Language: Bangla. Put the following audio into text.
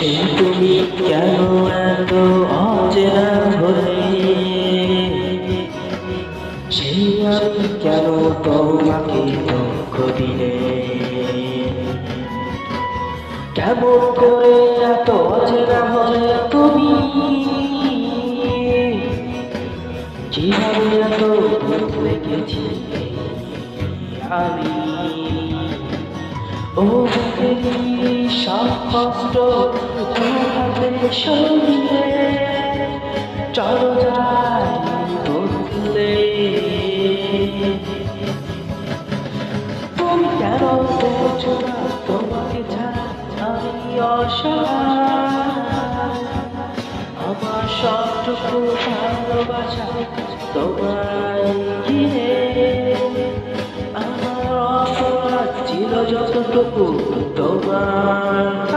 সেই তুমি কেন এত অচেনা হলে, সেই আমি কেন তোমাকে দুঃখ দিলে, কেমন করে এত অচেনা হলে তুমি, কিভাবে এত বদলে গেছি আমি। ও বুকেরই সব কষ্ট তোমাকে সরিয়ে চলো যাই বদলে। তুমি কেন বোঝো না তোমাকে ছাড়া আমি অসহায়, আমার সবটুকু ভালোবাসা তোমায় ঘিরে, আমার অপরাধ ছিল যতটুকু তোমার